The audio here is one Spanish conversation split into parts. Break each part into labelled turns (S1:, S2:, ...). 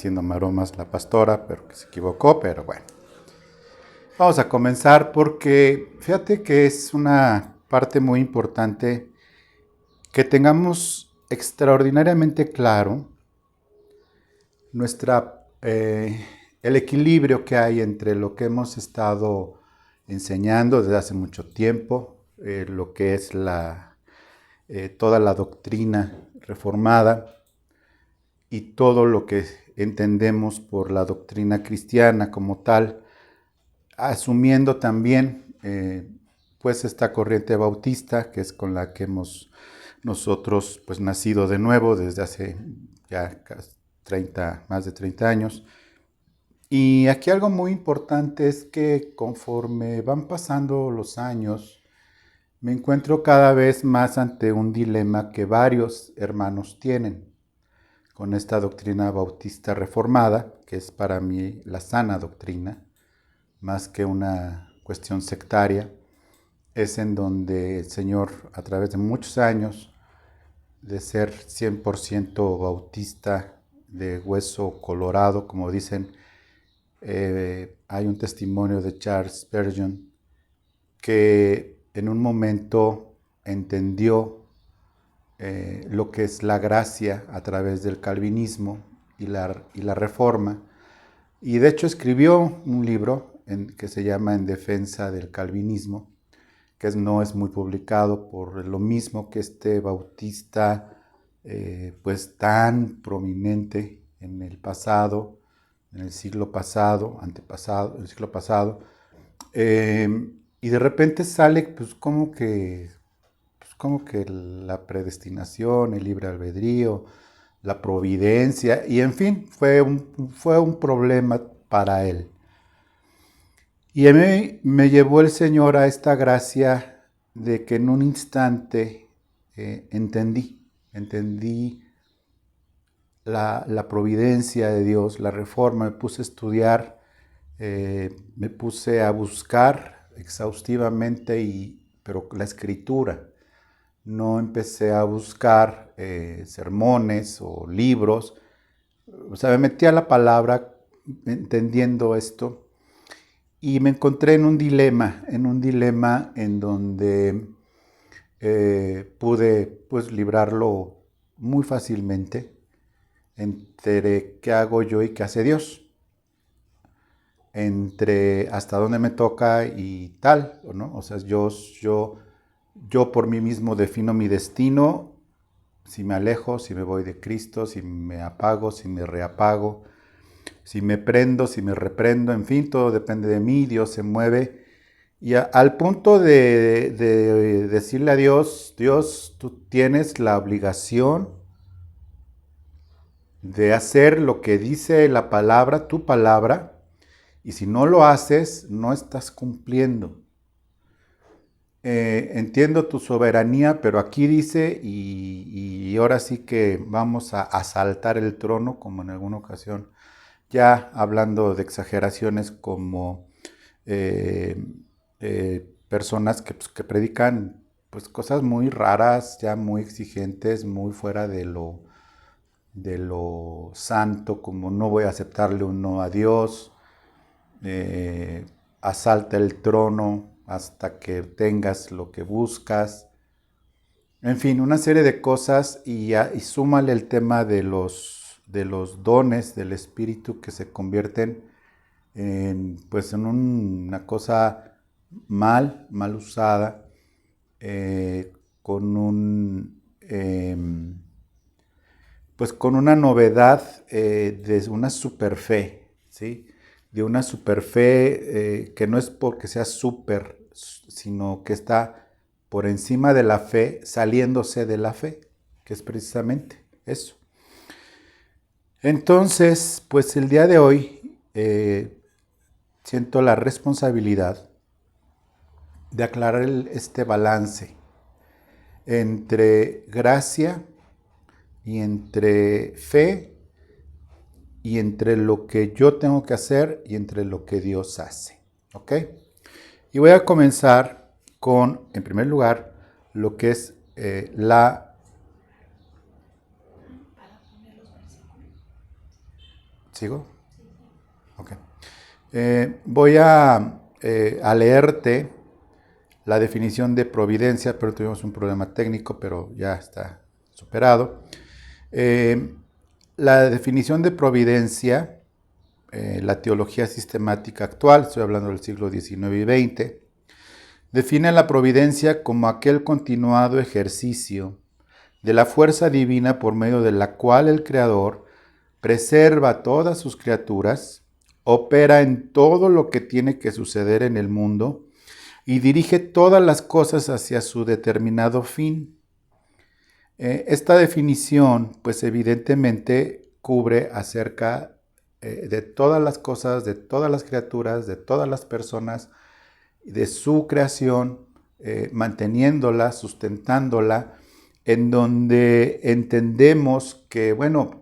S1: haciendo maromas la pastora, pero que se equivocó, pero bueno. Vamos a comenzar porque fíjate que es una parte muy importante que tengamos extraordinariamente claro el equilibrio que hay entre lo que hemos estado enseñando desde hace mucho tiempo, lo que es toda la doctrina reformada y todo lo que entendemos por la doctrina cristiana como tal, asumiendo también pues esta corriente bautista que es con la que hemos nosotros pues nacido de nuevo desde hace ya más de 30 años. Y aquí algo muy importante es que conforme van pasando los años, me encuentro cada vez más ante un dilema que varios hermanos tienen con esta doctrina bautista reformada, que es para mí la sana doctrina, más que una cuestión sectaria. Es en donde el Señor, a través de muchos años de ser 100% bautista, de hueso colorado, como dicen, hay un testimonio de Charles Spurgeon que en un momento entendió lo que es la gracia a través del calvinismo y la reforma, y de hecho escribió un libro que se llama En defensa del calvinismo, que no es muy publicado por lo mismo que este bautista pues tan prominente en el pasado, en el siglo pasado, antepasado, el siglo pasado, y de repente sale como que la predestinación, el libre albedrío, la providencia, y en fin, fue un problema para él. Y a mí me llevó el Señor a esta gracia de que en un instante entendí la providencia de Dios, la reforma, me puse a estudiar, me puse a buscar exhaustivamente, pero la escritura. No empecé a buscar sermones o libros, o sea, me metí a la palabra entendiendo esto y me encontré en un dilema en donde pude pues librarlo muy fácilmente entre qué hago yo y qué hace Dios, entre hasta dónde me toca y tal, ¿no? O sea, yo por mí mismo defino mi destino, si me alejo, si me voy de Cristo, si me apago, si me reapago, si me prendo, si me reprendo, en fin, todo depende de mí, Dios se mueve. Y al punto de decirle a Dios, Dios, tú tienes la obligación de hacer lo que dice la palabra, tu palabra, y si no lo haces, no estás cumpliendo. Entiendo tu soberanía, pero aquí dice, y ahora sí que vamos a asaltar el trono, como en alguna ocasión, ya hablando de exageraciones como personas que predican pues cosas muy raras, ya muy exigentes, muy fuera de lo santo, como no voy a aceptarle un no a Dios, asalta el trono hasta que tengas lo que buscas, en fin, una serie de cosas, y súmale el tema de los dones del Espíritu que se convierten en una cosa mal usada, con pues con una novedad de una superfe, ¿sí? De una superfe que no es porque sea super, sino que está por encima de la fe, saliéndose de la fe, que es precisamente eso. Entonces, pues el día de hoy siento la responsabilidad de aclarar este balance entre gracia y entre fe y entre lo que yo tengo que hacer y entre lo que Dios hace. ¿Ok? Y voy a comenzar con, en primer lugar, lo que es ¿Sigo? Ok. Voy a leerte la definición de providencia, pero tuvimos un problema técnico, pero ya está superado. La definición de providencia, la teología sistemática actual, estoy hablando del siglo XIX y XX, define la providencia como aquel continuado ejercicio de la fuerza divina por medio de la cual el Creador preserva a todas sus criaturas, opera en todo lo que tiene que suceder en el mundo y dirige todas las cosas hacia su determinado fin. Esta definición, pues evidentemente cubre acerca de todas las cosas, de todas las criaturas, de todas las personas, de su creación, manteniéndola, sustentándola, en donde entendemos que, bueno,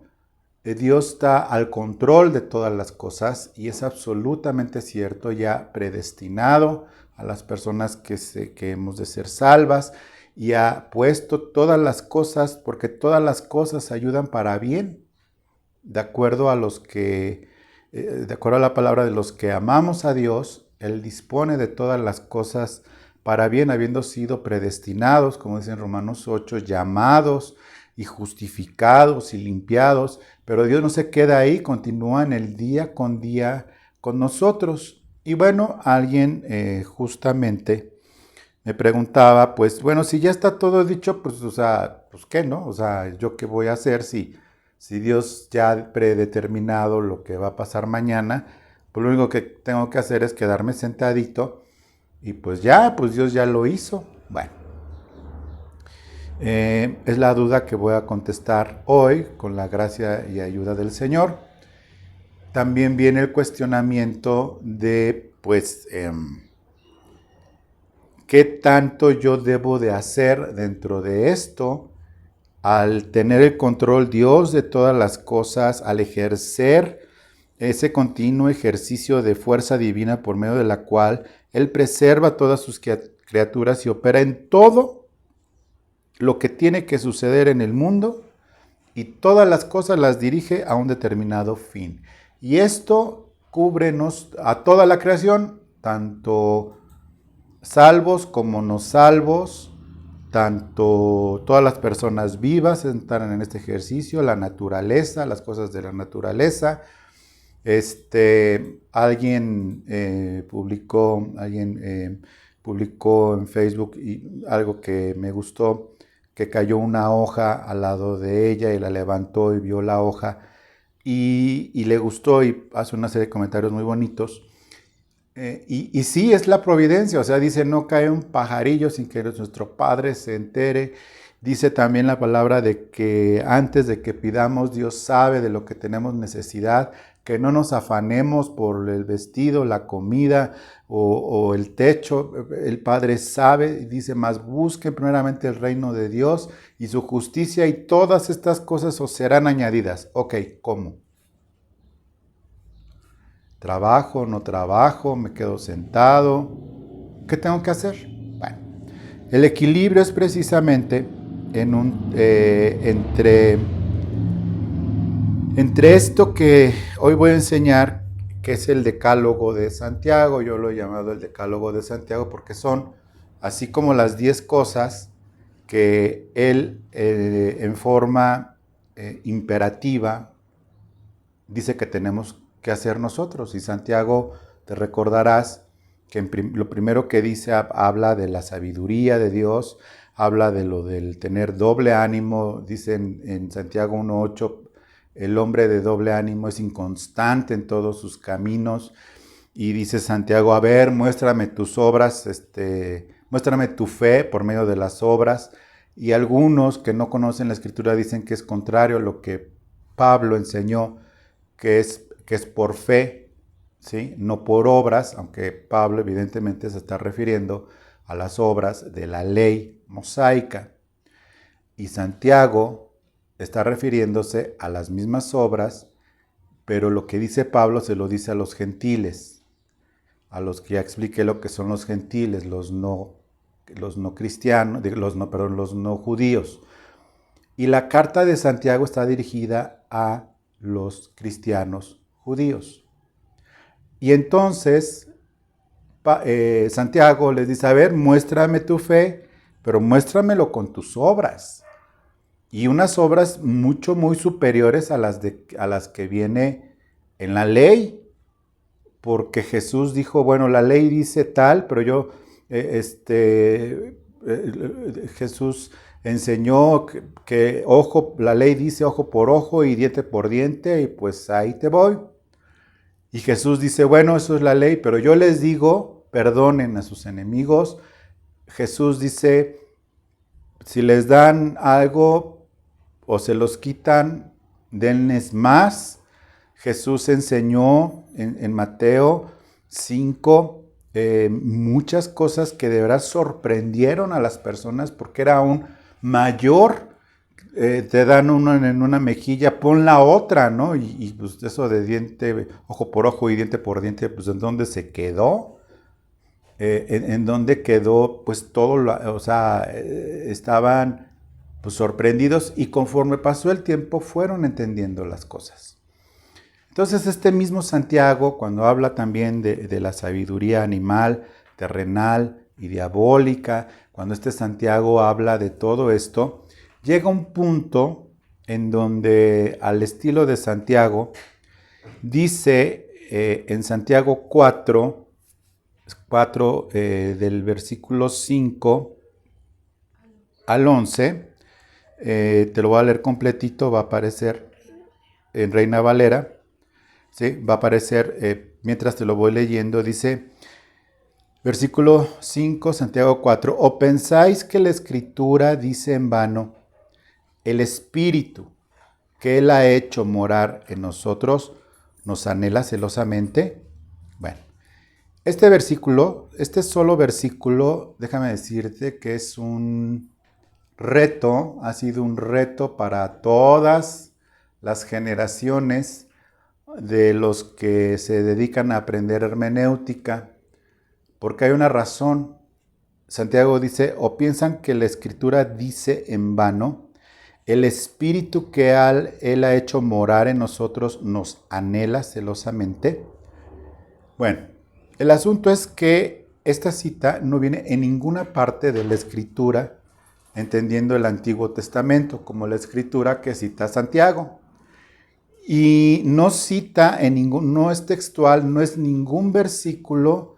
S1: Dios está al control de todas las cosas y es absolutamente cierto, ya predestinado a las personas que hemos de ser salvas y ha puesto todas las cosas, porque todas las cosas ayudan para bien, de acuerdo a de acuerdo a la palabra de los que amamos a Dios. Él dispone de todas las cosas para bien, habiendo sido predestinados, como dice en Romanos 8, llamados y justificados y limpiados. Pero Dios no se queda ahí, continúa en el día con nosotros. Y bueno, alguien justamente me preguntaba, pues bueno, si ya está todo dicho, pues o sea, pues qué, ¿no? O sea, ¿yo qué voy a hacer si Dios ya ha predeterminado lo que va a pasar mañana? Pues lo único que tengo que hacer es quedarme sentadito y pues Dios ya lo hizo. Bueno, es la duda que voy a contestar hoy con la gracia y ayuda del Señor. También viene el cuestionamiento de, pues, ¿qué tanto yo debo de hacer dentro de esto? Al tener el control Dios de todas las cosas, al ejercer ese continuo ejercicio de fuerza divina por medio de la cual Él preserva todas sus criaturas y opera en todo lo que tiene que suceder en el mundo y todas las cosas las dirige a un determinado fin. Y esto cúbrenos a toda la creación, tanto salvos como no salvos, tanto todas las personas vivas están en este ejercicio, la naturaleza, las cosas de la naturaleza. Alguien publicó en Facebook algo que me gustó, que cayó una hoja al lado de ella y la levantó y vio la hoja y le gustó y hace una serie de comentarios muy bonitos. Y sí, es la providencia, o sea, dice, no cae un pajarillo sin que nuestro Padre se entere. Dice también la palabra de que antes de que pidamos, Dios sabe de lo que tenemos necesidad, que no nos afanemos por el vestido, la comida o el techo. El Padre sabe y dice, más busquen primeramente el reino de Dios y su justicia y todas estas cosas os serán añadidas. Ok, ¿cómo? ¿Trabajo, no trabajo? ¿Me quedo sentado? ¿Qué tengo que hacer? Bueno, el equilibrio es precisamente entre esto que hoy voy a enseñar, que es el Decálogo de Santiago. Yo lo he llamado el Decálogo de Santiago porque son así como las 10 cosas que él en forma imperativa dice que tenemos que hacer nosotros. Y Santiago, te recordarás que lo primero que dice habla de la sabiduría de Dios, habla de lo del tener doble ánimo. Dice en Santiago 1:8, el hombre de doble ánimo es inconstante en todos sus caminos. Y dice Santiago, a ver, muéstrame tus obras, muéstrame tu fe por medio de las obras. Y algunos que no conocen la Escritura dicen que es contrario a lo que Pablo enseñó, que es por fe, ¿sí? No por obras, aunque Pablo evidentemente se está refiriendo a las obras de la ley mosaica. Y Santiago está refiriéndose a las mismas obras, pero lo que dice Pablo se lo dice a los gentiles, a los que ya expliqué lo que son los gentiles, los no cristianos, los no judíos. Y la carta de Santiago está dirigida a los cristianos judíos. Y entonces Santiago les dice, a ver, muéstrame tu fe, pero muéstramelo con tus obras. Y unas obras muy superiores a las que viene en la ley. Porque Jesús dijo, bueno, la ley dice tal, pero Jesús enseñó que ojo, la ley dice ojo por ojo y diente por diente, y pues ahí te voy. Y Jesús dice, bueno, eso es la ley, pero yo les digo, perdonen a sus enemigos. Jesús dice, si les dan algo o se los quitan, denles más. Jesús enseñó en Mateo 5 muchas cosas que de verdad sorprendieron a las personas porque era un mayor, te dan uno en una mejilla, pon la otra, ¿no? Y pues eso de diente, ojo por ojo y diente por diente, pues ¿en dónde se quedó? En dónde quedó, pues todo, estaban pues sorprendidos y conforme pasó el tiempo fueron entendiendo las cosas. Entonces este mismo Santiago, cuando habla también de la sabiduría animal, terrenal y diabólica, cuando este Santiago habla de todo esto, llega un punto en donde al estilo de Santiago, dice en Santiago 4 del versículo 5 al 11, te lo voy a leer completito, va a aparecer en Reina Valera. ¿Sí? Va a aparecer, mientras te lo voy leyendo, dice, versículo 5, Santiago 4, ¿o pensáis que la Escritura dice en vano, el Espíritu que Él ha hecho morar en nosotros, nos anhela celosamente? Bueno, este solo versículo, déjame decirte que es un reto, ha sido un reto para todas las generaciones de los que se dedican a aprender hermenéutica, porque hay una razón. Santiago dice, o piensan que la Escritura dice en vano, el Espíritu que Él ha hecho morar en nosotros nos anhela celosamente. Bueno, el asunto es que esta cita no viene en ninguna parte de la Escritura, entendiendo el Antiguo Testamento, como la Escritura que cita Santiago. Y no cita no es textual, no es ningún versículo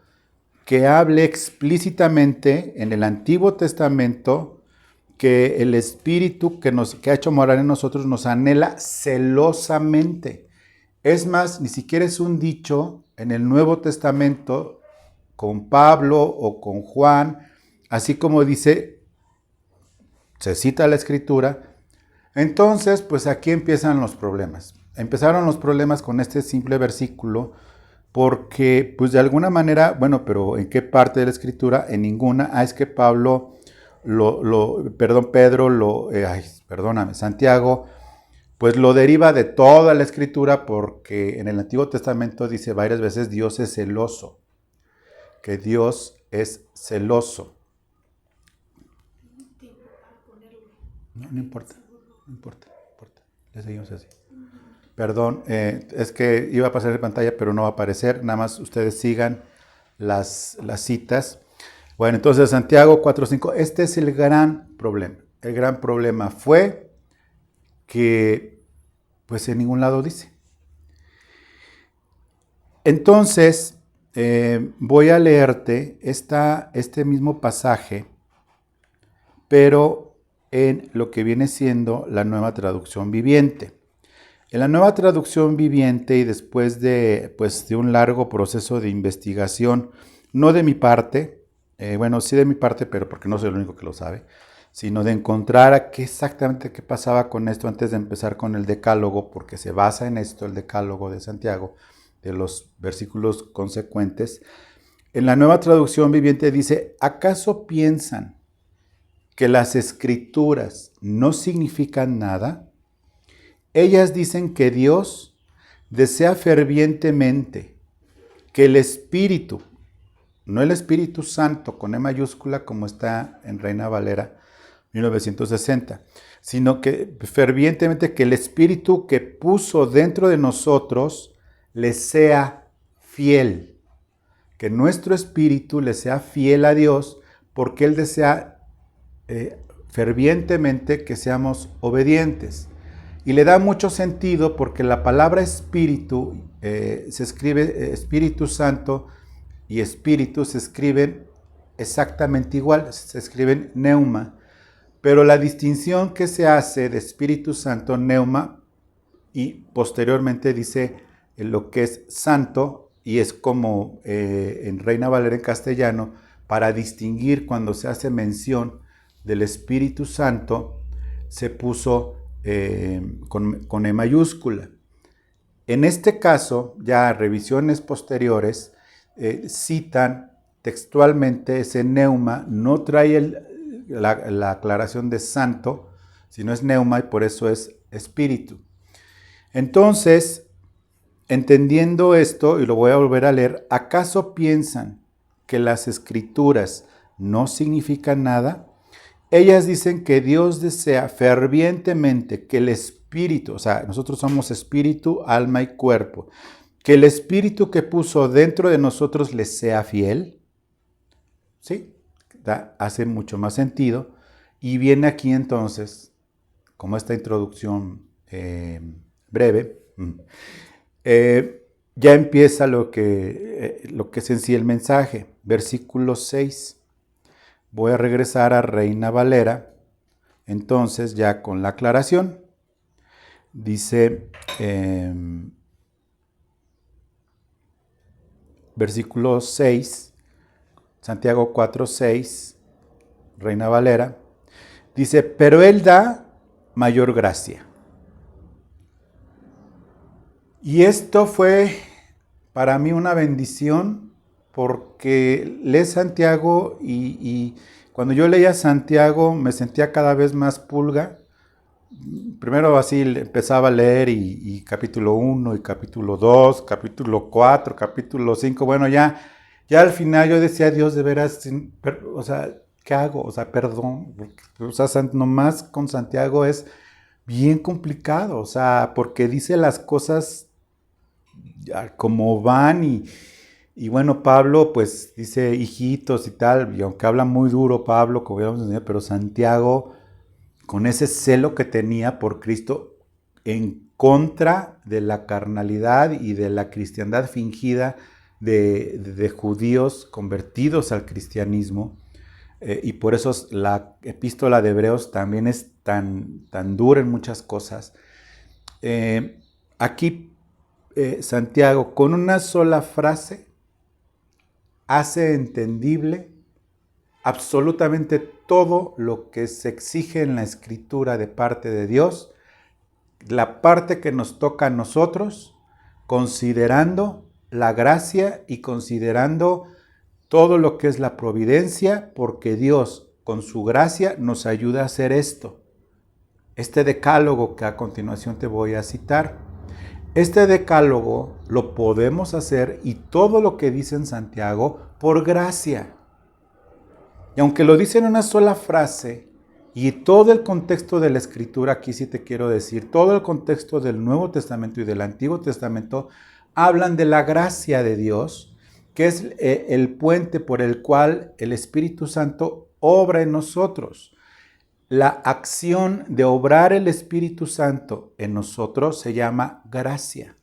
S1: que hable explícitamente en el Antiguo Testamento que el Espíritu que ha hecho morar en nosotros nos anhela celosamente. Es más, ni siquiera es un dicho en el Nuevo Testamento con Pablo o con Juan, así como dice, se cita la Escritura. Entonces, pues aquí empiezan los problemas. Empezaron los problemas con este simple versículo porque, pues de alguna manera, bueno, pero ¿en qué parte de la Escritura? En ninguna. Es que Santiago, pues lo deriva de toda la Escritura porque en el Antiguo Testamento dice varias veces Dios es celoso, que Dios es celoso. No importa, le seguimos así. Perdón, es que iba a pasar en pantalla, pero no va a aparecer. Nada más ustedes sigan las citas. Bueno, entonces Santiago 4:5, este es el gran problema. El gran problema fue que, pues en ningún lado dice. Entonces, voy a leerte este mismo pasaje, pero en lo que viene siendo la Nueva Traducción Viviente. En la Nueva Traducción Viviente y después de un largo proceso de investigación, no de mi parte, sí de mi parte, pero porque no soy el único que lo sabe, sino de encontrar exactamente qué pasaba con esto antes de empezar con el Decálogo, porque se basa en esto el Decálogo de Santiago, de los versículos consecuentes. En la Nueva Traducción Viviente dice, ¿acaso piensan que las Escrituras no significan nada? Ellas dicen que Dios desea fervientemente que el Espíritu, no el Espíritu Santo con E mayúscula como está en Reina Valera 1960, sino que fervientemente que el Espíritu que puso dentro de nosotros le sea fiel, que nuestro espíritu le sea fiel a Dios, porque Él desea fervientemente que seamos obedientes. Y le da mucho sentido porque la palabra espíritu se escribe Espíritu Santo y espíritu se escriben exactamente igual, se escriben neuma. Pero la distinción que se hace de Espíritu Santo, neuma, y posteriormente dice lo que es santo, y es como en Reina Valera en castellano, para distinguir cuando se hace mención del Espíritu Santo, se puso con E mayúscula. En este caso, ya revisiones posteriores citan textualmente ese neuma, no trae la aclaración de santo, sino es neuma y por eso es espíritu. Entonces, entendiendo esto, y lo voy a volver a leer, ¿acaso piensan que las escrituras no significan nada? Ellas dicen que Dios desea fervientemente que el espíritu, o sea, nosotros somos espíritu, alma y cuerpo, que el espíritu que puso dentro de nosotros les sea fiel. ¿Sí? Hace mucho más sentido. Y viene aquí entonces, como esta introducción breve, ya empieza lo que es en sí el mensaje. Versículo 6. Voy a regresar a Reina Valera, entonces ya con la aclaración. Dice, versículo 6, Santiago 4:6, Reina Valera, dice, pero Él da mayor gracia. Y esto fue para mí una bendición, porque leí Santiago y cuando yo leía Santiago me sentía cada vez más pulga. Primero así empezaba a leer y capítulo 1 y capítulo 2, capítulo 4, capítulo 5, bueno, ya al final yo decía, Dios, de veras, o sea, ¿qué hago? O sea, perdón, o sea, nomás con Santiago es bien complicado, o sea, porque dice las cosas como van y bueno, Pablo pues dice hijitos y tal, y aunque habla muy duro Pablo, como ya vamos a enseñar, pero Santiago, con ese celo que tenía por Cristo en contra de la carnalidad y de la cristiandad fingida de judíos convertidos al cristianismo, y por eso la epístola de Hebreos también es tan dura en muchas cosas. Aquí Santiago, con una sola frase, hace entendible absolutamente todo lo que se exige en la Escritura de parte de Dios, la parte que nos toca a nosotros, considerando la gracia y considerando todo lo que es la providencia, porque Dios con su gracia nos ayuda a hacer esto. Este decálogo que a continuación te voy a citar. Este decálogo lo podemos hacer y todo lo que dice en Santiago por gracia. Y aunque lo dice en una sola frase y todo el contexto de la Escritura, aquí sí te quiero decir, todo el contexto del Nuevo Testamento y del Antiguo Testamento hablan de la gracia de Dios, que es el puente por el cual el Espíritu Santo obra en nosotros. La acción de obrar el Espíritu Santo en nosotros se llama gracia.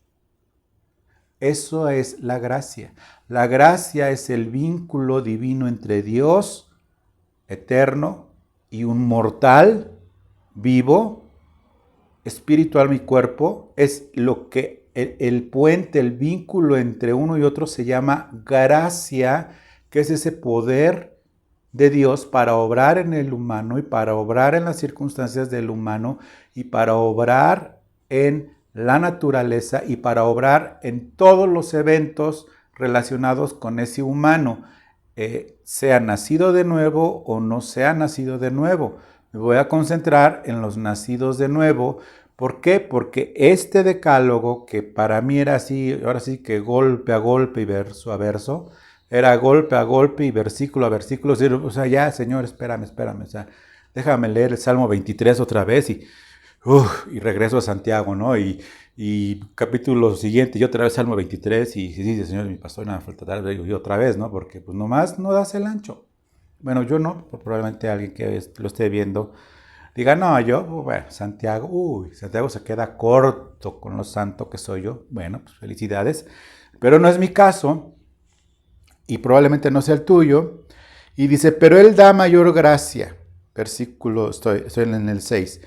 S1: Eso es la gracia. La gracia es el vínculo divino entre Dios eterno y un mortal vivo, espíritu, alma y cuerpo. Es lo que el puente, el vínculo entre uno y otro se llama gracia, que es ese poder de Dios para obrar en el humano y para obrar en las circunstancias del humano y para obrar en la naturaleza y para obrar en todos los eventos relacionados con ese humano, sea nacido de nuevo o no sea nacido de nuevo. Me voy a concentrar en los nacidos de nuevo. ¿Por qué? Porque este decálogo, que para mí era así, ahora sí que golpe a golpe y verso a verso, era golpe a golpe y versículo a versículo. O sea, ya, Señor, espérame. O sea, déjame leer el Salmo 23 otra vez y regreso a Santiago, ¿no? Y Y capítulo siguiente, y otra vez Salmo 23, y si dice, Señor, mi pastor, nada falta dar, y otra vez, ¿no? Porque pues nomás no das el ancho. Bueno, yo no, probablemente alguien que lo esté viendo diga, no, yo, bueno, Santiago se queda corto con lo santo que soy yo. Bueno, pues felicidades. Pero no es mi caso, y probablemente no sea el tuyo. Y dice, pero Él da mayor gracia. Versículo, estoy en el 6.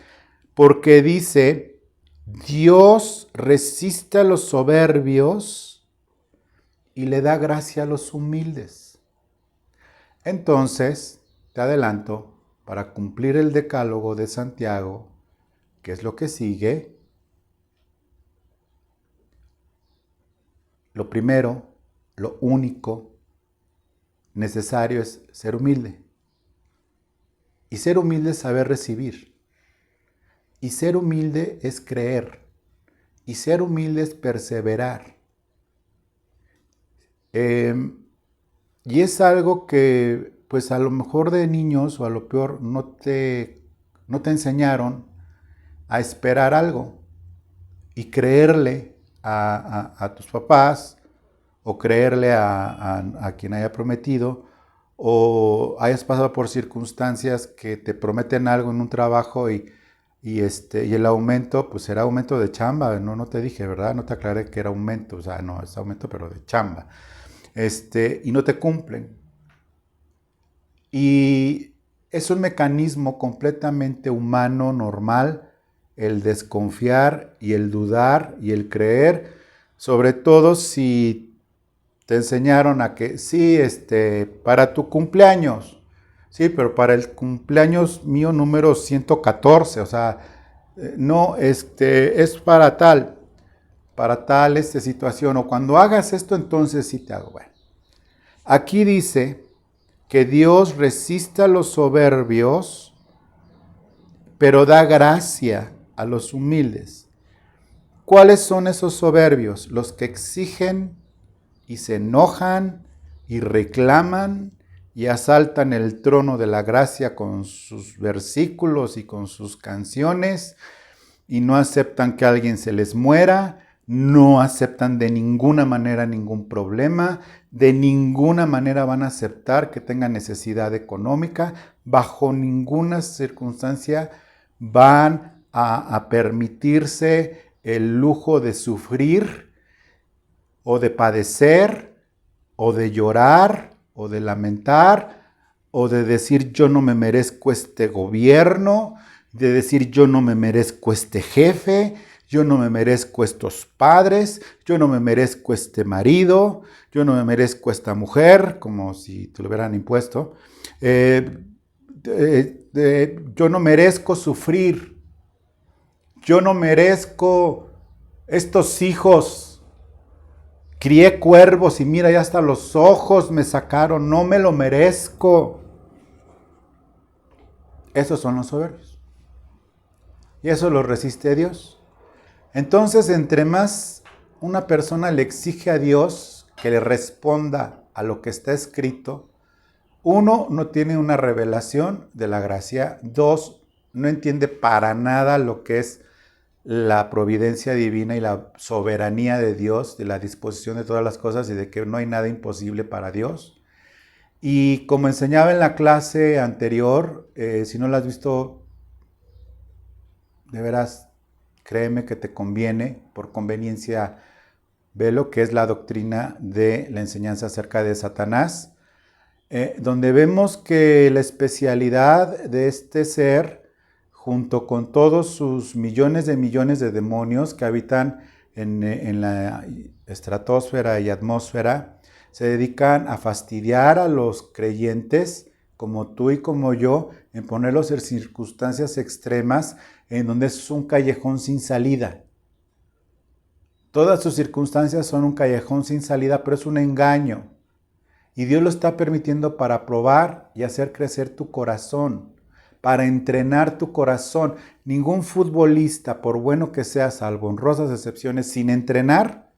S1: Porque dice, Dios resiste a los soberbios y le da gracia a los humildes. Entonces, te adelanto, para cumplir el decálogo de Santiago, que es lo que sigue, lo primero, lo único necesario es ser humilde. Y ser humilde es saber recibir. Y ser humilde es creer. Y ser humilde es perseverar. Y es algo que, pues a lo mejor de niños o a lo peor no te enseñaron a esperar algo y creerle a tus papás o creerle a quien haya prometido o hayas pasado por circunstancias que te prometen algo en un trabajo y el aumento, pues será aumento de chamba, no te dije, ¿verdad? No te aclaré que era aumento, o sea, no, es aumento pero de chamba. Y no te cumplen. Y es un mecanismo completamente humano, normal, el desconfiar y el dudar y el creer, sobre todo si te enseñaron a que sí, para tu cumpleaños, sí, pero para el cumpleaños mío número 114, o sea, no, es para tal situación, o cuando hagas esto, entonces sí te hago. Bueno, aquí dice que Dios resiste a los soberbios, pero da gracia a los humildes. ¿Cuáles son esos soberbios? Los que exigen y se enojan y reclaman y asaltan el trono de la gracia con sus versículos y con sus canciones y no aceptan que alguien se les muera, no aceptan de ninguna manera ningún problema, de ninguna manera van a aceptar que tengan necesidad económica, bajo ninguna circunstancia van a permitirse el lujo de sufrir o de padecer o de llorar o de lamentar o de decir yo no me merezco este gobierno, de decir yo no me merezco este jefe, yo no me merezco estos padres, yo no me merezco este marido, yo no me merezco esta mujer, como si te lo hubieran impuesto. Yo no merezco sufrir, yo no merezco estos hijos. Crié cuervos y mira, ya hasta los ojos me sacaron, no me lo merezco. Esos son los soberbios. Y eso lo resiste Dios. Entonces, entre más una persona le exige a Dios que le responda a lo que está escrito, uno, no tiene una revelación de la gracia. Dos, no entiende para nada lo que es la providencia divina y la soberanía de Dios, de la disposición de todas las cosas y de que no hay nada imposible para Dios. Y como enseñaba en la clase anterior, si no la has visto, de veras, créeme que te conviene, por conveniencia, ve lo que es la doctrina de la enseñanza acerca de Satanás, donde vemos que la especialidad de este ser, junto con todos sus millones de demonios que habitan en la estratosfera y atmósfera, se dedican a fastidiar a los creyentes, como tú y como yo, en ponerlos en circunstancias extremas, en donde es un callejón sin salida. Todas sus circunstancias son un callejón sin salida, pero es un engaño. Y Dios lo está permitiendo para probar y hacer crecer tu corazón, para entrenar tu corazón. Ningún futbolista, por bueno que sea, salvo honrosas excepciones, sin entrenar,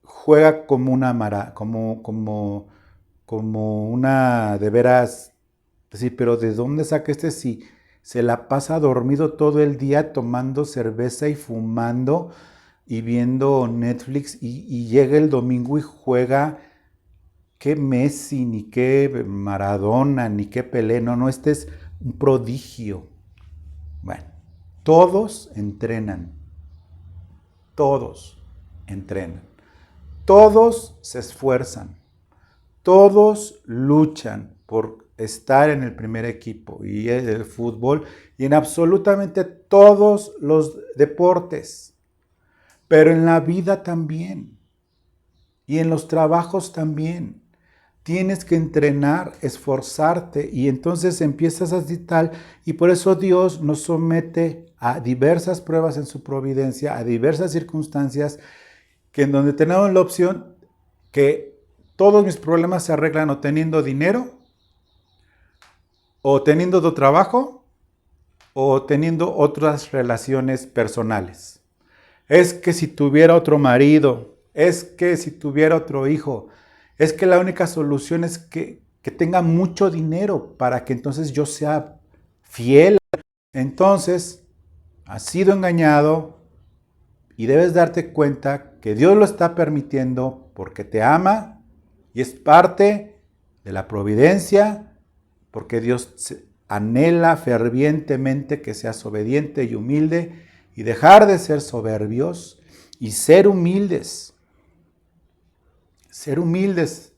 S1: juega como una de veras, decir, pero ¿de dónde saca si se la pasa dormido todo el día tomando cerveza y fumando? y viendo Netflix y llega el domingo y juega qué Messi, ni qué Maradona, ni qué Pelé, no, este es un prodigio. Bueno, todos entrenan, todos entrenan, todos se esfuerzan, todos luchan por estar en el primer equipo y en el fútbol y en absolutamente todos los deportes, pero en la vida también y en los trabajos también. Tienes que entrenar, esforzarte y entonces empiezas a tal y por eso Dios nos somete a diversas pruebas en su providencia, a diversas circunstancias que en donde tenemos la opción que todos mis problemas se arreglan o teniendo dinero, o teniendo otro trabajo, o teniendo otras relaciones personales. Es que si tuviera otro marido, es que si tuviera otro hijo, es que la única solución es que tenga mucho dinero para que entonces yo sea fiel. Entonces, has sido engañado y debes darte cuenta que Dios lo está permitiendo porque te ama y es parte de la providencia, porque Dios anhela fervientemente que seas obediente y humilde y dejar de ser soberbios y ser humildes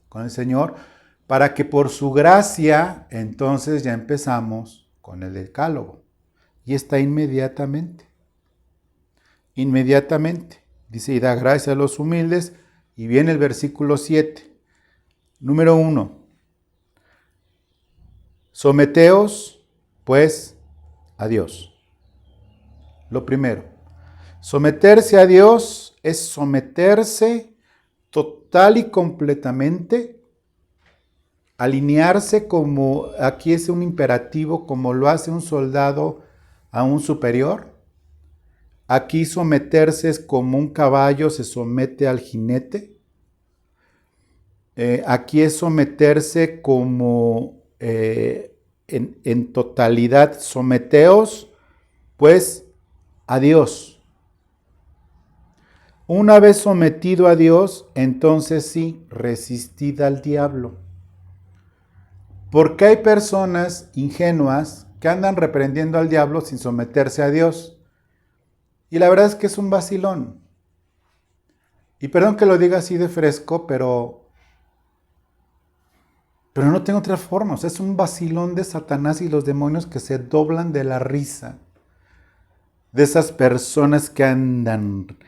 S1: con el Señor, para que por su gracia entonces ya empezamos con el decálogo. Y está inmediatamente. Dice, y da gracia a los humildes, y viene el versículo 7. Número 1. Someteos, pues, a Dios. Lo primero. Someterse a Dios es someterse total y completamente, alinearse como, aquí es un imperativo, como lo hace un soldado a un superior. Aquí someterse es como un caballo se somete al jinete. Aquí es someterse como en totalidad. Someteos, pues, a Dios. Una vez sometido a Dios, entonces sí, resistid al diablo. Porque hay personas ingenuas que andan reprendiendo al diablo sin someterse a Dios. Y la verdad es que es un vacilón. Y perdón que lo diga así de fresco, pero no tengo otra forma. O sea, es un vacilón de Satanás y los demonios que se doblan de la risa. De esas personas que andan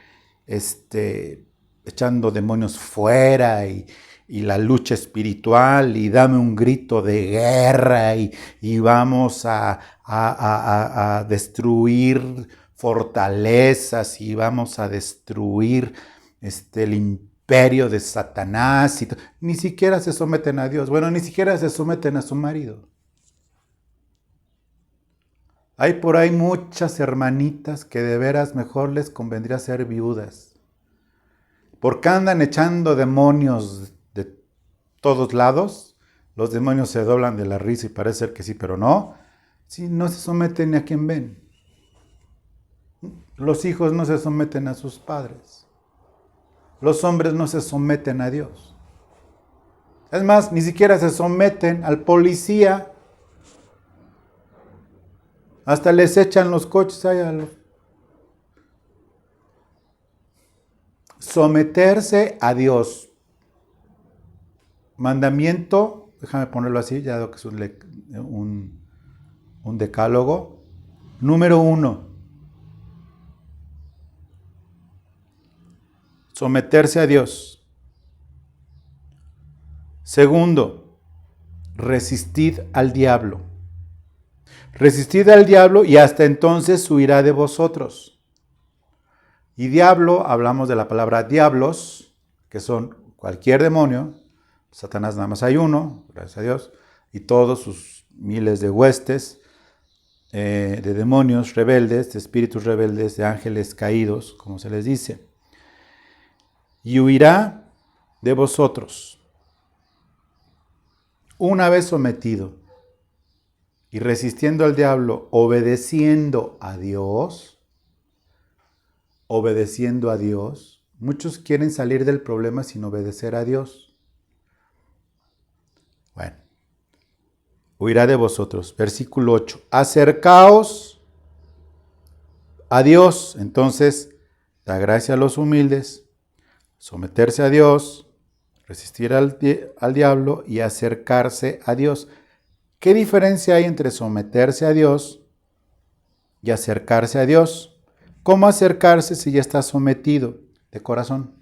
S1: echando demonios fuera y la lucha espiritual y dame un grito de guerra y vamos a destruir fortalezas y vamos a destruir el imperio de Satanás. Ni siquiera se someten a Dios. Bueno, ni siquiera se someten a su marido. Hay por ahí muchas hermanitas que de veras mejor les convendría ser viudas. Porque andan echando demonios de todos lados. Los demonios se doblan de la risa y parece ser que sí, pero no. Sí, no se someten ni a quien ven. Los hijos no se someten a sus padres. Los hombres no se someten a Dios. Es más, ni siquiera se someten al policía. Hasta les echan los coches ahí a los... Someterse a Dios. Mandamiento, déjame ponerlo así, ya veo que es un decálogo. Número 1. Someterse a Dios. Segundo, resistid al diablo. Resistid al diablo y hasta entonces huirá de vosotros. Y diablo, hablamos de la palabra diablos, que son cualquier demonio. Satanás nada más hay uno, gracias a Dios, y todos sus miles de huestes de demonios rebeldes, de espíritus rebeldes, de ángeles caídos, como se les dice. Y huirá de vosotros. Una vez sometido y resistiendo al diablo, obedeciendo a Dios, obedeciendo a Dios. Muchos quieren salir del problema sin obedecer a Dios. Bueno, huirá de vosotros. Versículo 8. Acercaos a Dios. Entonces, da gracia a los humildes, someterse a Dios, resistir al diablo y acercarse a Dios. ¿Qué diferencia hay entre someterse a Dios y acercarse a Dios? ¿Cómo acercarse si ya está sometido de corazón?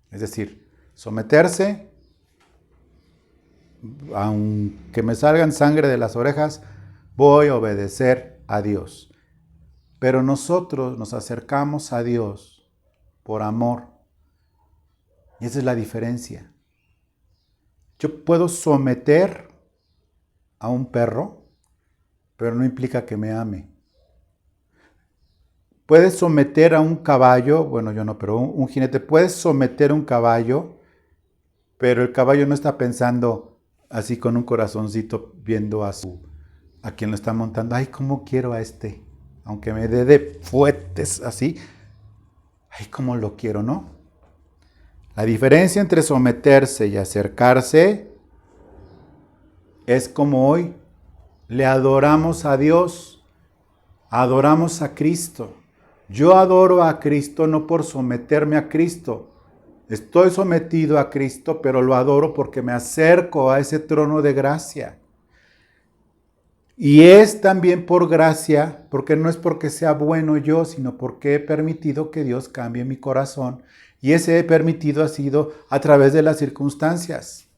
S1: Es decir, someterse, aunque me salgan sangre de las orejas, voy a obedecer a Dios. Pero nosotros nos acercamos a Dios por amor. Y esa es la diferencia. Yo puedo someter a un perro, pero no implica que me ame. Puedes someter a un caballo, bueno, yo no, pero un jinete, puedes someter a un caballo, pero el caballo no está pensando así con un corazoncito viendo a quien lo está montando. Ay, cómo quiero a este, aunque me dé de fuetes así. Ay, cómo lo quiero, ¿no? La diferencia entre someterse y acercarse es como hoy le adoramos a Dios, adoramos a Cristo. Yo adoro a Cristo no por someterme a Cristo. Estoy sometido a Cristo, pero lo adoro porque me acerco a ese trono de gracia. Y es también por gracia, porque no es porque sea bueno yo, sino porque he permitido que Dios cambie mi corazón. Y ese he permitido ha sido a través de las circunstancias.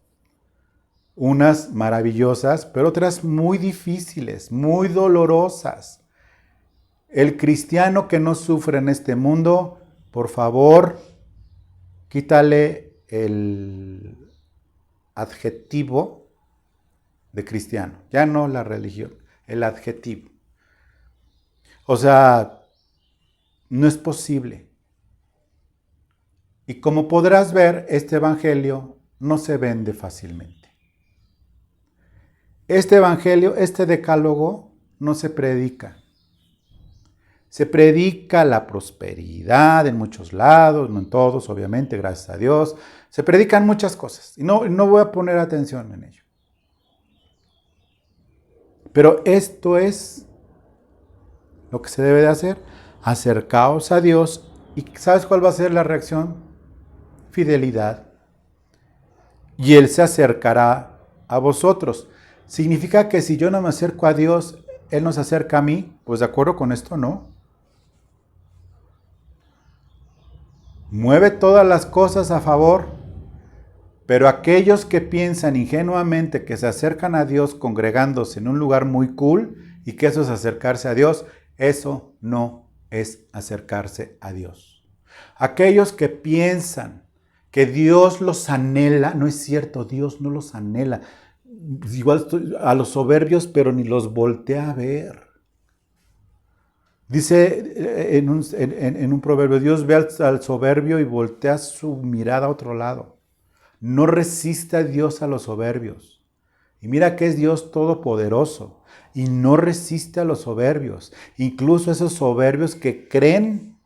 S1: Unas maravillosas, pero otras muy difíciles, muy dolorosas. El cristiano que no sufre en este mundo, por favor, quítale el adjetivo de cristiano, ya no la religión, el adjetivo. O sea, no es posible. Y como podrás ver, este evangelio no se vende fácilmente. Este evangelio, este decálogo, no se predica. Se predica la prosperidad en muchos lados, no en todos, obviamente, gracias a Dios. Se predican muchas cosas y no voy a poner atención en ello. Pero esto es lo que se debe de hacer. Acercaos a Dios. ¿Y sabes cuál va a ser la reacción? Fidelidad. Y Él se acercará a vosotros. ¿Significa que si yo no me acerco a Dios, Él nos acerca a mí? Pues de acuerdo con esto, no. Mueve todas las cosas a favor, pero aquellos que piensan ingenuamente que se acercan a Dios congregándose en un lugar muy cool y que eso es acercarse a Dios, eso no es acercarse a Dios. Aquellos que piensan que Dios los anhela, no es cierto, Dios no los anhela. Igual a los soberbios, pero ni los voltea a ver. Dice en un proverbio, Dios ve al soberbio y voltea su mirada a otro lado. No resiste a Dios a los soberbios. Y mira que es Dios todopoderoso. Y no resiste a los soberbios. Incluso esos soberbios que creen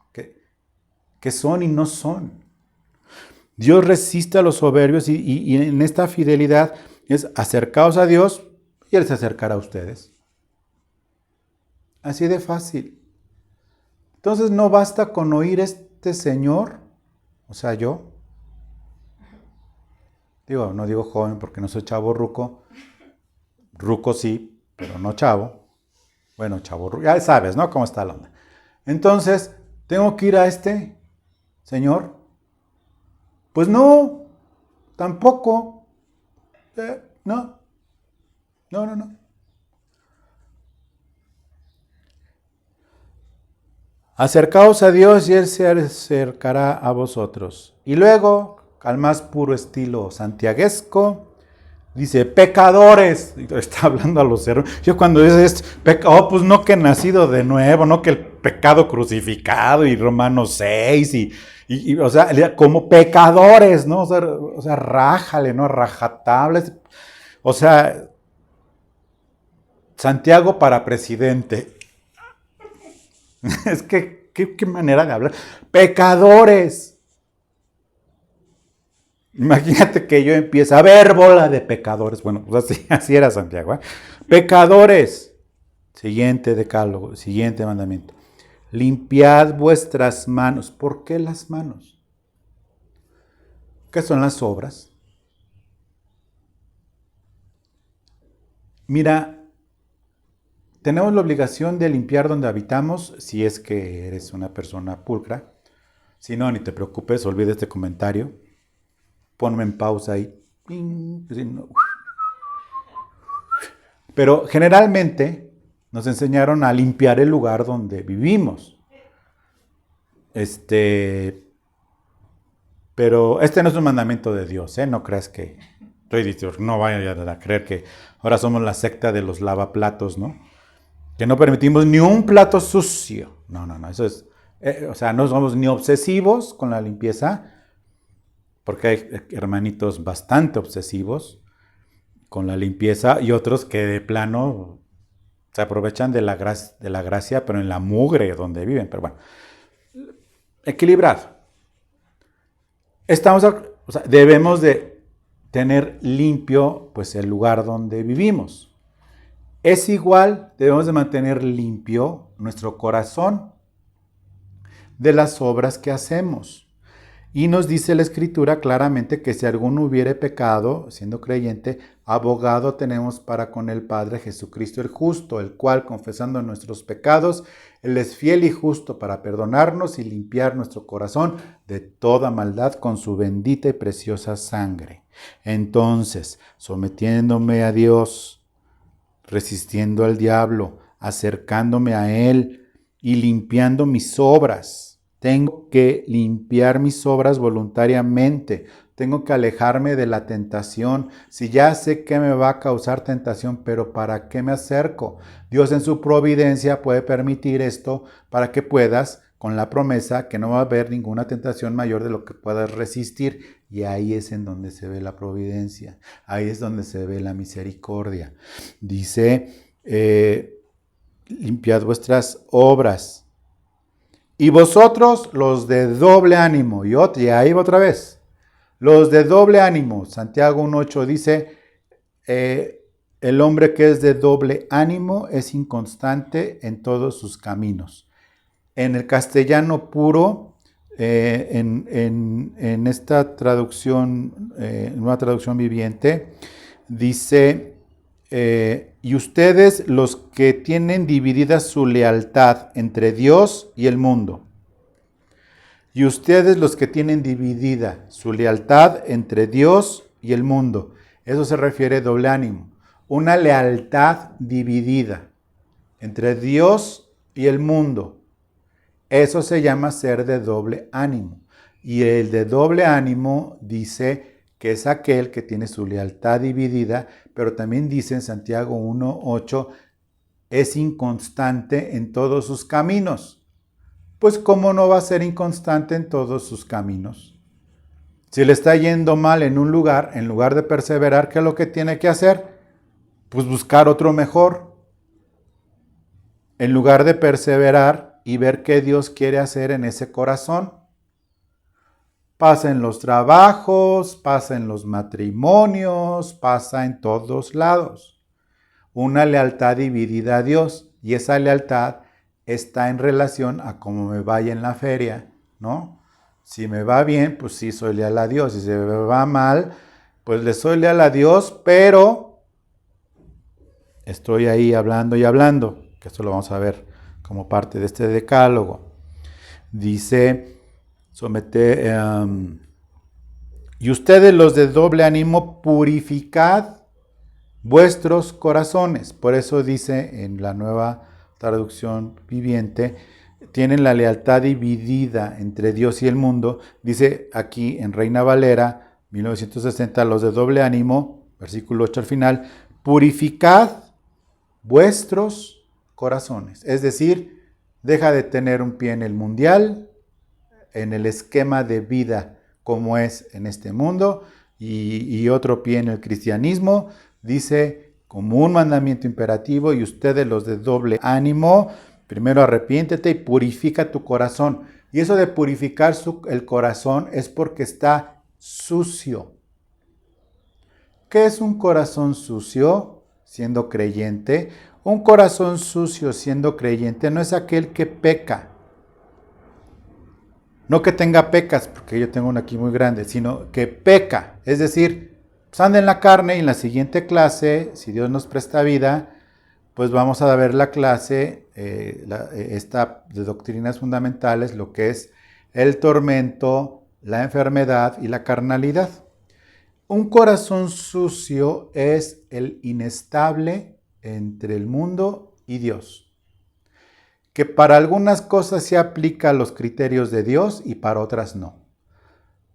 S1: que son y no son. Dios resiste a los soberbios y en esta fidelidad es acercaos a Dios y Él se acercará a ustedes. Así de fácil. Entonces no basta con oír este señor, o sea, yo. No digo joven porque no soy chavo ruco. Ruco sí, pero no chavo. Bueno, chavo ruco, ya sabes, ¿no? Cómo está la onda. Entonces, ¿tengo que ir a este señor? Pues no, tampoco. No. Acercaos a Dios y Él se acercará a vosotros. Y luego, al más puro estilo santiaguesco, dice, pecadores. Está hablando a los héroes. Yo cuando dice pues no que nacido de nuevo, no que el pecado crucificado y Romanos 6 y o sea, como pecadores, ¿no? O sea, rájale, ¿no? Rajatables. O sea, Santiago para presidente. Es que ¿Qué manera de hablar? Pecadores. Imagínate que yo empiezo a ver bola de pecadores. Bueno, pues así era Santiago. Pecadores. Siguiente decálogo, siguiente mandamiento. Limpiad vuestras manos. ¿Por qué las manos? ¿Qué son las obras? Mira, tenemos la obligación de limpiar donde habitamos si es que eres una persona pulcra. Si no, ni te preocupes, olvida este comentario. Ponme en pausa ahí. Pero generalmente nos enseñaron a limpiar el lugar donde vivimos. Pero este no es un mandamiento de Dios, ¿eh? No creas que estoy diciendo, no vayan a creer que ahora somos la secta de los lavaplatos, ¿no? Que no permitimos ni un plato sucio. No, eso es, no somos ni obsesivos con la limpieza, porque hay hermanitos bastante obsesivos con la limpieza y otros que de plano se aprovechan de la gracia, pero en la mugre donde viven. Pero bueno, equilibrado. Debemos de tener limpio pues, el lugar donde vivimos. Es igual, debemos de mantener limpio nuestro corazón de las obras que hacemos. Y nos dice la Escritura claramente que si alguno hubiere pecado, siendo creyente, abogado tenemos para con el Padre, Jesucristo el justo, el cual, confesando nuestros pecados, Él es fiel y justo para perdonarnos y limpiar nuestro corazón de toda maldad con su bendita y preciosa sangre. Entonces, sometiéndome a Dios, resistiendo al diablo, acercándome a Él y limpiando mis obras. Tengo que limpiar mis obras voluntariamente. Tengo que alejarme de la tentación. Si ya sé que me va a causar tentación, pero ¿para qué me acerco? Dios en su providencia puede permitir esto para que puedas, con la promesa que no va a haber ninguna tentación mayor de lo que puedas resistir. Y ahí es en donde se ve la providencia. Ahí es donde se ve la misericordia. Dice, limpiad vuestras obras. Y vosotros, los de doble ánimo, y ahí va otra vez, los de doble ánimo, Santiago 1:8 dice, el hombre que es de doble ánimo es inconstante en todos sus caminos. En el castellano puro, en esta traducción, nueva traducción viviente, dice, y ustedes los que tienen dividida su lealtad entre Dios y el mundo. Y ustedes los que tienen dividida su lealtad entre Dios y el mundo. Eso se refiere a doble ánimo. Una lealtad dividida entre Dios y el mundo. Eso se llama ser de doble ánimo. Y el de doble ánimo dice que es aquel que tiene su lealtad dividida, pero también dice en Santiago 1:8, es inconstante en todos sus caminos. Pues ¿cómo no va a ser inconstante en todos sus caminos? Si le está yendo mal en un lugar, en lugar de perseverar, ¿qué es lo que tiene que hacer? Pues buscar otro mejor. En lugar de perseverar y ver qué Dios quiere hacer en ese corazón. Pasa en los trabajos, pasa en los matrimonios, pasa en todos lados. Una lealtad dividida a Dios, y esa lealtad está en relación a cómo me vaya en la feria, ¿no? Si me va bien, pues sí soy leal a Dios. Si se me va mal, pues le soy leal a Dios, pero estoy ahí hablando y hablando, que esto lo vamos a ver como parte de este decálogo. Dice, y ustedes los de doble ánimo, purificad vuestros corazones. Por eso dice en la nueva traducción viviente, tienen la lealtad dividida entre Dios y el mundo. Dice aquí en Reina Valera 1960, los de doble ánimo, versículo 8 al final, purificad vuestros corazones. Es decir, deja de tener un pie en el mundial, en el esquema de vida como es en este mundo, y otro pie en el cristianismo. Dice como un mandamiento imperativo, y ustedes los de doble ánimo, Primero arrepiéntete y purifica tu corazón. Y eso de purificar el corazón es porque está sucio. ¿Qué es un corazón sucio siendo creyente? Un corazón sucio siendo creyente no es aquel que peca. No que tenga pecas, porque yo tengo uno aquí muy grande, sino que peca. Es decir, pues anda en la carne y en la siguiente clase, si Dios nos presta vida, pues vamos a ver la clase, esta de doctrinas fundamentales, lo que es el tormento, la enfermedad y la carnalidad. Un corazón sucio es el inestable entre el mundo y Dios, que para algunas cosas se aplica a los criterios de Dios y para otras no.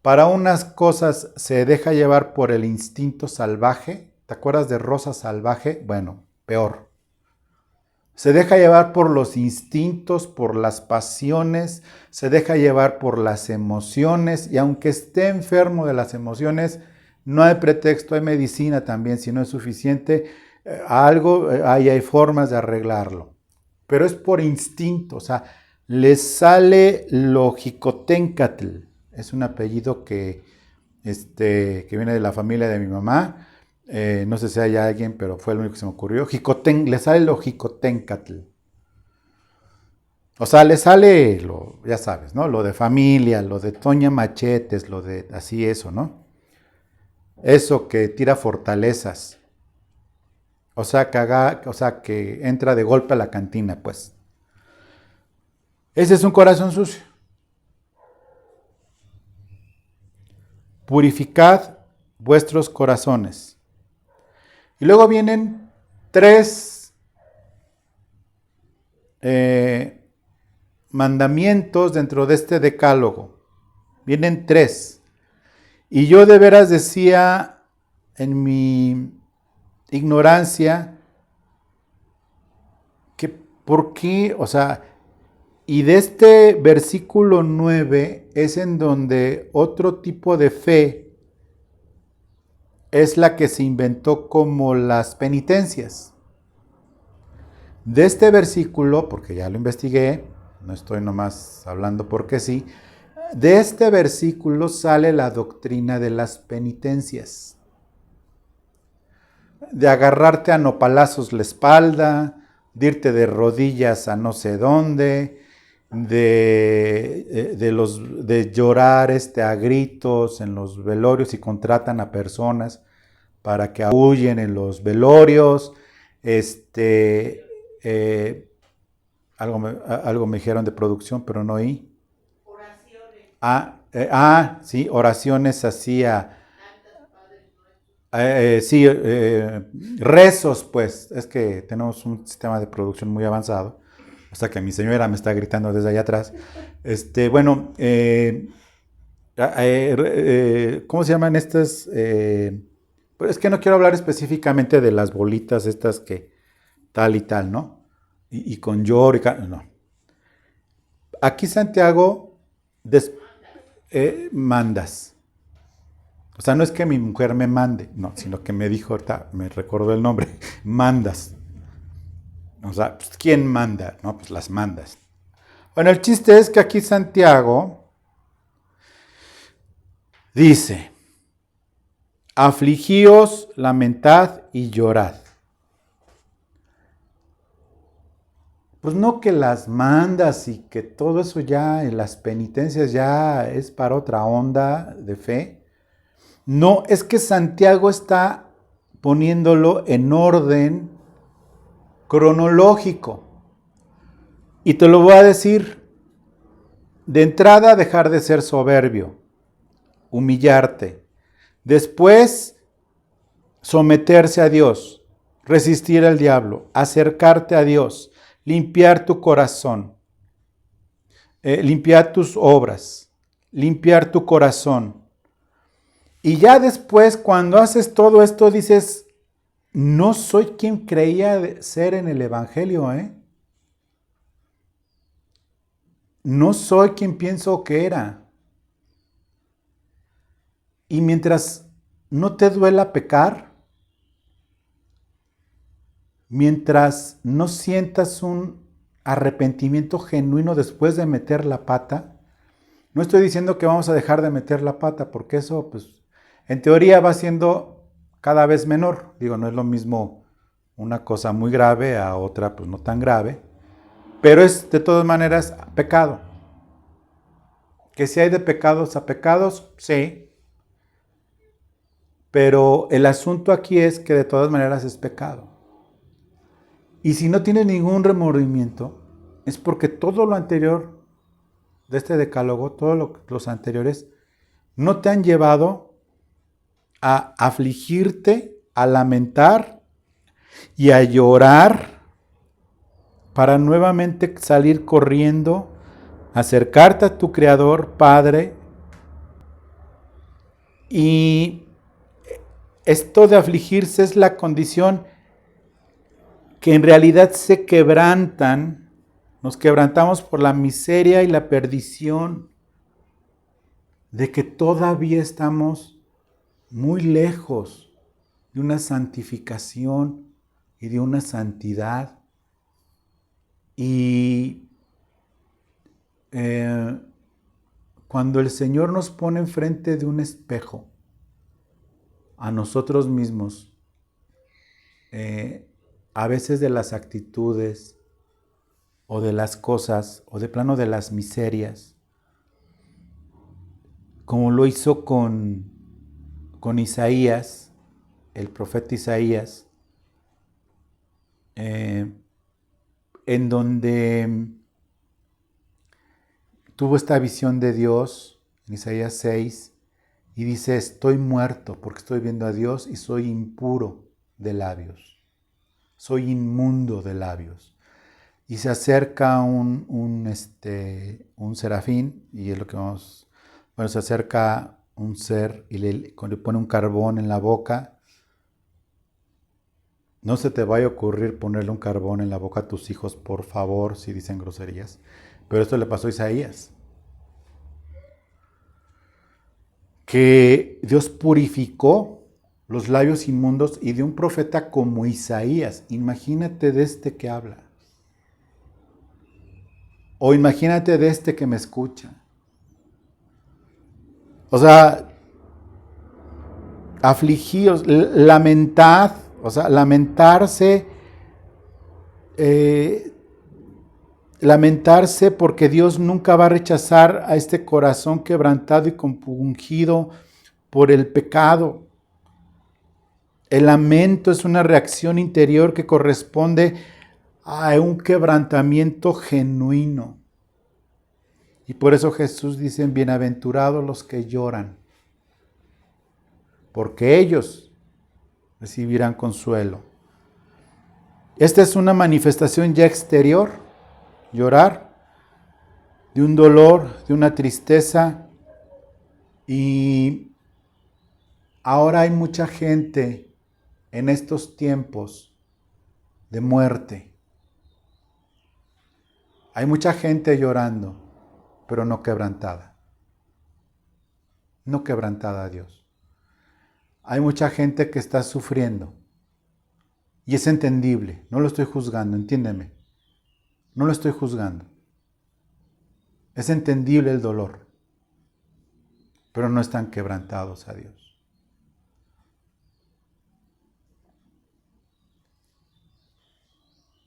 S1: Para unas cosas se deja llevar por el instinto salvaje. ¿Te acuerdas de Rosa Salvaje? Bueno, peor. Se deja llevar por los instintos, por las pasiones, se deja llevar por las emociones y aunque esté enfermo de las emociones, no hay pretexto, hay medicina también, si no es suficiente, hay formas de arreglarlo. Pero es por instinto, o sea, le sale lo Jicotencatl, es un apellido que viene de la familia de mi mamá, no sé si hay alguien, pero fue el único que se me ocurrió. Le sale lo Jicotencatl. O sea, le sale ya sabes, ¿no? Lo de familia, lo de Toña Machetes, lo de así eso, ¿no? Eso que tira fortalezas. O sea, que entra de golpe a la cantina, pues. Ese es un corazón sucio. Purificad vuestros corazones. Y luego vienen 3 mandamientos dentro de este decálogo. Vienen 3. Y yo de veras decía en mi ignorancia que por qué, o sea, y de este versículo 9 es en donde otro tipo de fe es la que se inventó como las penitencias. De este versículo, porque ya lo investigué, no estoy nomás hablando porque sí, de este versículo sale la doctrina de las penitencias. De agarrarte a nopalazos la espalda, de irte de rodillas a no sé dónde, de llorar a gritos en los velorios y contratan a personas para que aúllen en los velorios. Algo me dijeron de producción, pero no oí. Oraciones. Sí, oraciones hacía. Sí, rezos, pues. Es que tenemos un sistema de producción muy avanzado. O sea que mi señora me está gritando desde allá atrás. Bueno, ¿cómo se llaman estas? Pues es que no quiero hablar específicamente de las bolitas estas que tal y tal, ¿no? Y con llor y no. Aquí Santiago mandas. O sea, no es que mi mujer me mande, no, sino que me dijo, ahorita me recordó el nombre, mandas. O sea, pues, ¿quién manda? No, pues las mandas. Bueno, el chiste es que aquí Santiago dice, afligíos, lamentad y llorad. Pues no que las mandas y que todo eso ya, en las penitencias ya es para otra onda de fe. No, es que Santiago está poniéndolo en orden cronológico. Y te lo voy a decir. De entrada, dejar de ser soberbio, humillarte. Después, someterse a Dios, resistir al diablo, acercarte a Dios, limpiar tu corazón, limpiar tus obras, limpiar tu corazón. Y ya después, cuando haces todo esto, dices, no soy quien creía ser en el Evangelio, No soy quien pienso que era. Y mientras no te duela pecar, mientras no sientas un arrepentimiento genuino después de meter la pata. No estoy diciendo que vamos a dejar de meter la pata, porque eso, pues, en teoría va siendo cada vez menor. Digo, no es lo mismo una cosa muy grave a otra, pues, no tan grave. Pero es, de todas maneras, pecado. Que si hay de pecados a pecados, sí. Pero el asunto aquí es que de todas maneras es pecado. Y si no tienes ningún remordimiento, es porque todo lo anterior de este decálogo, todos los anteriores, no te han llevado a afligirte, a lamentar y a llorar para nuevamente salir corriendo, acercarte a tu Creador, Padre. Y esto de afligirse es la condición que en realidad se quebrantan, nos quebrantamos por la miseria y la perdición de que todavía estamos muy lejos de una santificación y de una santidad. Y cuando el Señor nos pone enfrente de un espejo, a nosotros mismos, a veces de las actitudes o de las cosas o de plano de las miserias, como lo hizo con Isaías, el profeta Isaías, en donde tuvo esta visión de Dios, en Isaías 6, y dice, estoy muerto porque estoy viendo a Dios y soy impuro de labios, soy inmundo de labios. Y se acerca un serafín, y es lo que vamos, bueno, se acerca un ser y le pone un carbón en la boca. No se te vaya a ocurrir ponerle un carbón en la boca a tus hijos, por favor, si dicen groserías. Pero esto le pasó a Isaías. Que Dios purificó los labios inmundos y de un profeta como Isaías. Imagínate de este que habla. O imagínate de este que me escucha. O sea, afligíos, lamentad, o sea, lamentarse, lamentarse porque Dios nunca va a rechazar a este corazón quebrantado y compungido por el pecado. El lamento es una reacción interior que corresponde a un quebrantamiento genuino. Y por eso Jesús dice, bienaventurados los que lloran, porque ellos recibirán consuelo. Esta es una manifestación ya exterior, llorar, de un dolor, de una tristeza. Y ahora hay mucha gente en estos tiempos de muerte. Hay mucha gente llorando, pero no quebrantada. No quebrantada a Dios. Hay mucha gente que está sufriendo. Y es entendible. No lo estoy juzgando, entiéndeme. No lo estoy juzgando. Es entendible el dolor. Pero no están quebrantados a Dios.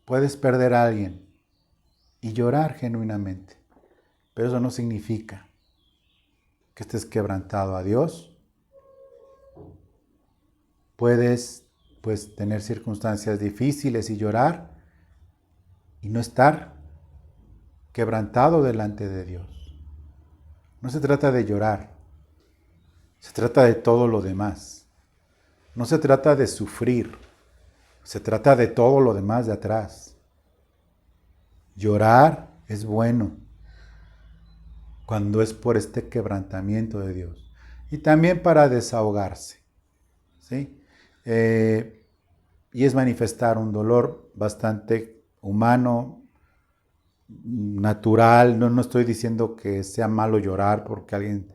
S1: Puedes perder a alguien y llorar genuinamente. Pero eso no significa que estés quebrantado a Dios. Puedes, pues, tener circunstancias difíciles y llorar y no estar quebrantado delante de Dios. No se trata de llorar, se trata de todo lo demás. No se trata de sufrir, se trata de todo lo demás de atrás. Llorar es bueno cuando es por este quebrantamiento de Dios y también para desahogarse, ¿sí? Y es manifestar un dolor bastante humano, natural. No estoy diciendo que sea malo llorar porque alguien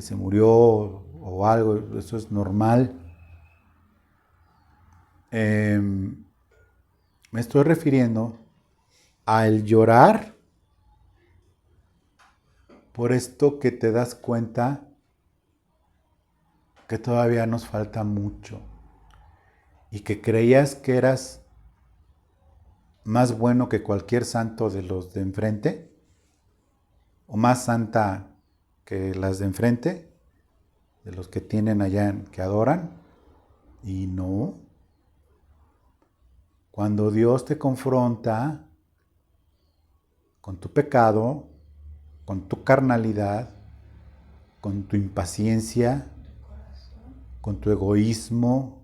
S1: se murió o algo, eso es normal. Me estoy refiriendo al llorar por esto que te das cuenta que todavía nos falta mucho y que creías que eras más bueno que cualquier santo de los de enfrente o más santa que las de enfrente, de los que tienen allá, que adoran, y no. Cuando Dios te confronta con tu pecado, con tu carnalidad, con tu impaciencia, con tu egoísmo,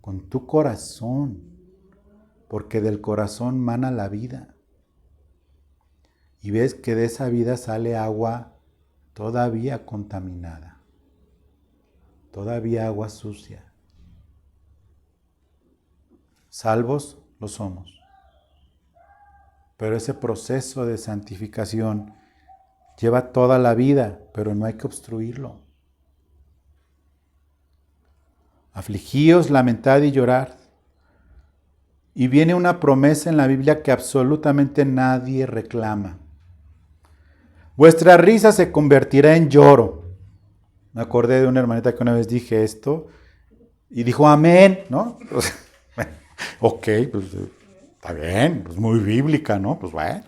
S1: con tu corazón, porque del corazón mana la vida. Y ves que de esa vida sale agua todavía contaminada, todavía agua sucia. Salvos lo somos. Pero ese proceso de santificación lleva toda la vida, pero no hay que obstruirlo. Afligíos, lamentad y llorad. Y viene una promesa en la Biblia que absolutamente nadie reclama. Vuestra risa se convertirá en lloro. Me acordé de una hermanita que una vez dije esto y dijo amén, ¿no? Ok, pues está bien, pues muy bíblica, ¿no? Pues bueno.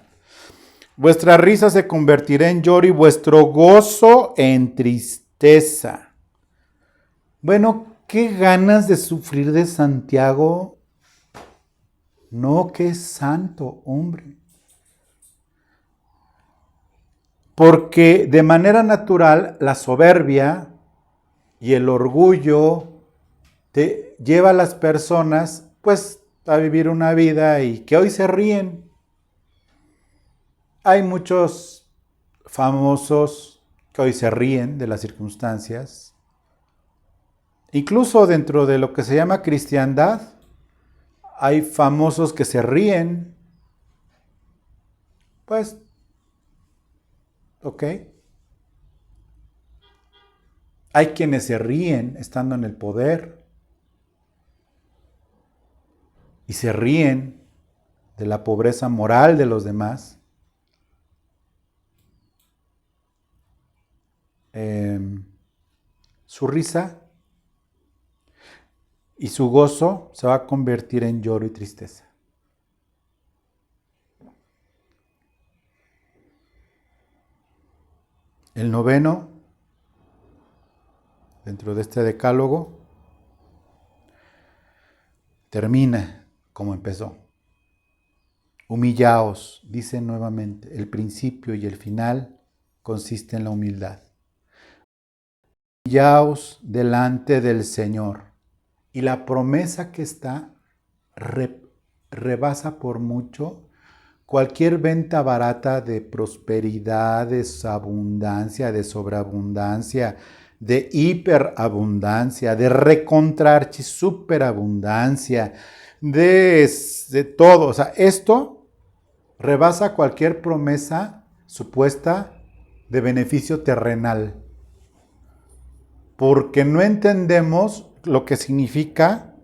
S1: Vuestra risa se convertirá en lloro y vuestro gozo en tristeza. Bueno, qué ganas de sufrir de Santiago. No, que es santo, hombre. Porque de manera natural la soberbia y el orgullo te lleva a las personas pues a vivir una vida y que hoy se ríen. Hay muchos famosos que hoy se ríen de las circunstancias. Incluso dentro de lo que se llama cristiandad, hay famosos que se ríen. Pues, ok. Hay quienes se ríen estando en el poder y se ríen de la pobreza moral de los demás. Su risa y su gozo se va a convertir en lloro y tristeza. El noveno, dentro de este decálogo, termina como empezó. Humillaos, dice nuevamente, el principio y el final consiste en la humildad. Humillaos delante del Señor. Y la promesa que está rebasa por mucho cualquier venta barata de prosperidad, de abundancia, de sobreabundancia, de hiperabundancia, de recontrarchi superabundancia, de todo. O sea, esto rebasa cualquier promesa supuesta de beneficio terrenal. Porque no entendemos lo que significa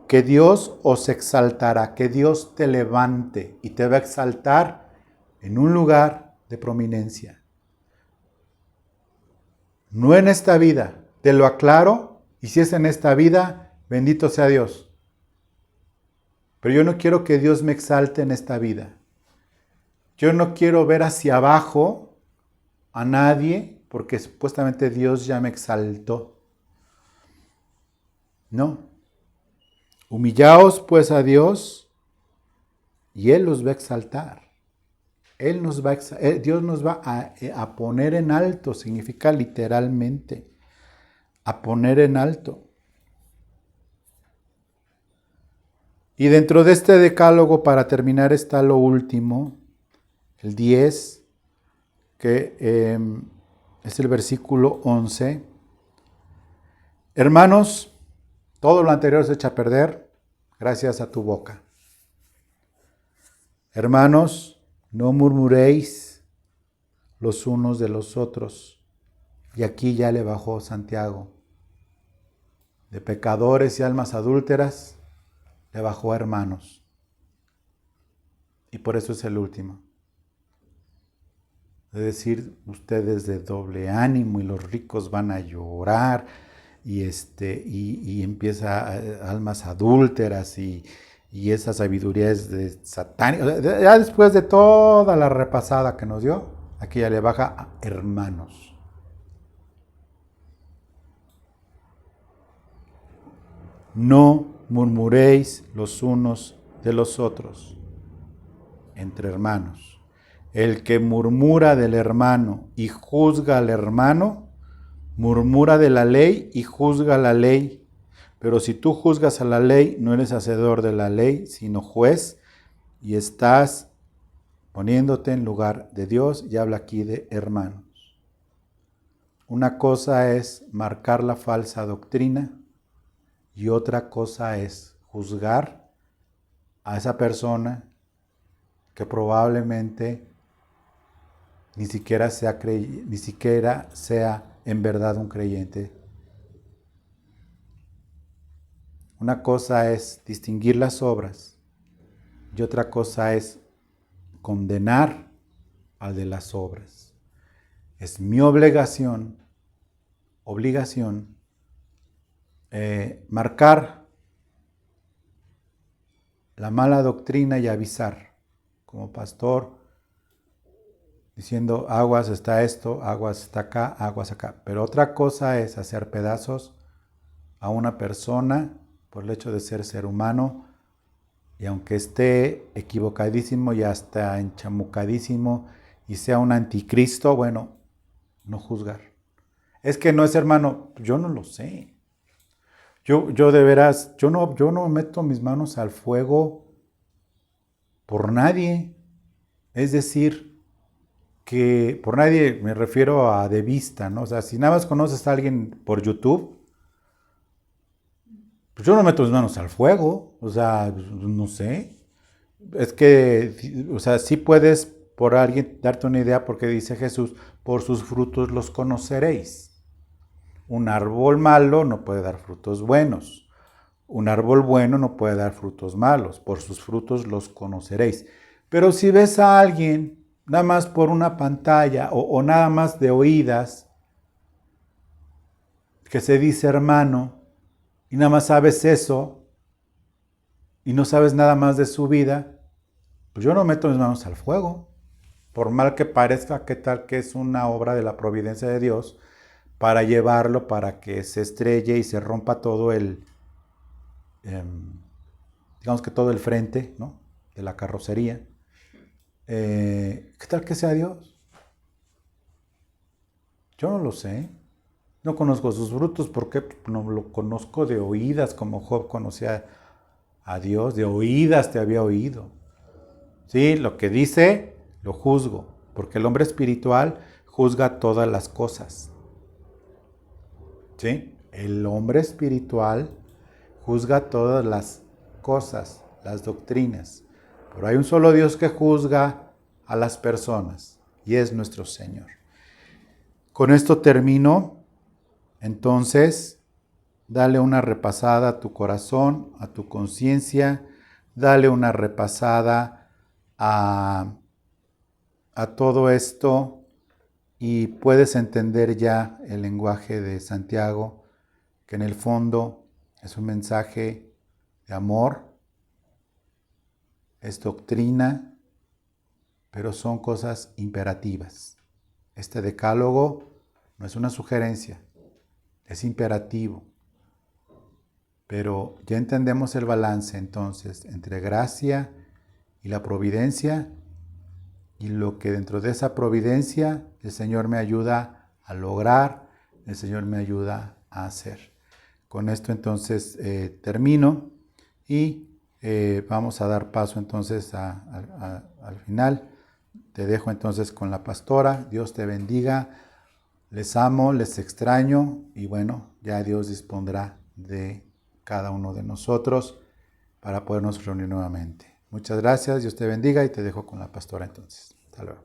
S1: que Dios os exaltará, que Dios te levante y te va a exaltar en un lugar de prominencia. No en esta vida, te lo aclaro, y si es en esta vida, bendito sea Dios. Pero yo no quiero que Dios me exalte en esta vida. Yo no quiero ver hacia abajo a nadie, porque supuestamente Dios ya me exaltó. No. Humillaos pues a Dios y Él los va a exaltar. Dios nos va a poner en alto, significa literalmente, a poner en alto. Y dentro de este decálogo, para terminar, está lo último, el 10, que es el versículo 11. Hermanos, todo lo anterior se echa a perder gracias a tu boca. Hermanos, no murmuréis los unos de los otros. Y aquí ya le bajó Santiago. De pecadores y almas adúlteras, le bajó a hermanos. y por eso es el último. Es decir, ustedes de doble ánimo y los ricos van a llorar y empieza almas adúlteras y esa sabiduría es de satánica. Ya después de toda la repasada que nos dio, aquí ya le baja a hermanos. No murmuréis los unos de los otros, entre hermanos. El que murmura del hermano y juzga al hermano, murmura de la ley y juzga la ley. Pero si tú juzgas a la ley, no eres hacedor de la ley, sino juez, y estás poniéndote en lugar de Dios, y habla aquí de hermanos. Una cosa es marcar la falsa doctrina, y otra cosa es juzgar a esa persona que probablemente ni siquiera sea en verdad un creyente. Una cosa es distinguir las obras y otra cosa es condenar al de las obras. Es mi obligación marcar la mala doctrina y avisar como pastor, diciendo aguas está esto, aguas está acá, aguas acá. Pero otra cosa es hacer pedazos a una persona por el hecho de ser humano, y aunque esté equivocadísimo y hasta enchamucadísimo y sea un anticristo, bueno, no juzgar. Es que no es hermano, yo no lo sé. Yo de veras, yo no meto mis manos al fuego por nadie. Es decir, que por nadie me refiero a de vista, ¿no? O sea, si nada más conoces a alguien por YouTube, pues yo no meto mis manos al fuego, o sea, no sé. Es que, o sea, sí puedes por alguien darte una idea porque dice Jesús, por sus frutos los conoceréis. Un árbol malo no puede dar frutos buenos. Un árbol bueno no puede dar frutos malos. Por sus frutos los conoceréis. Pero si ves a alguien nada más por una pantalla o nada más de oídas, que se dice hermano, y nada más sabes eso, y no sabes nada más de su vida, pues yo no meto mis manos al fuego. Por mal que parezca, qué tal que es una obra de la providencia de Dios para llevarlo, para que se estrelle y se rompa todo digamos que todo el frente, ¿no?, de la carrocería. ¿Qué tal que sea Dios? Yo no lo sé. No conozco sus frutos porque no lo conozco de oídas, como Job conocía a Dios, de oídas te había oído. Sí, lo que dice, lo juzgo, porque el hombre espiritual juzga todas las cosas. ¿Sí? El hombre espiritual juzga todas las cosas, las doctrinas. Pero hay un solo Dios que juzga a las personas, y es nuestro Señor. Con esto termino. Entonces, dale una repasada a tu corazón, a tu conciencia, dale una repasada a todo esto y puedes entender ya el lenguaje de Santiago, que en el fondo es un mensaje de amor, es doctrina, pero son cosas imperativas. Este decálogo no es una sugerencia, es imperativo. Pero ya entendemos el balance entonces entre gracia y la providencia, y lo que dentro de esa providencia el Señor me ayuda a lograr, el Señor me ayuda a hacer. Con esto entonces termino y vamos a dar paso entonces al final. Te dejo entonces con la pastora. Dios te bendiga. Les amo, les extraño y bueno, ya Dios dispondrá de cada uno de nosotros para podernos reunir nuevamente. Muchas gracias, Dios te bendiga y te dejo con la pastora entonces. Hasta luego.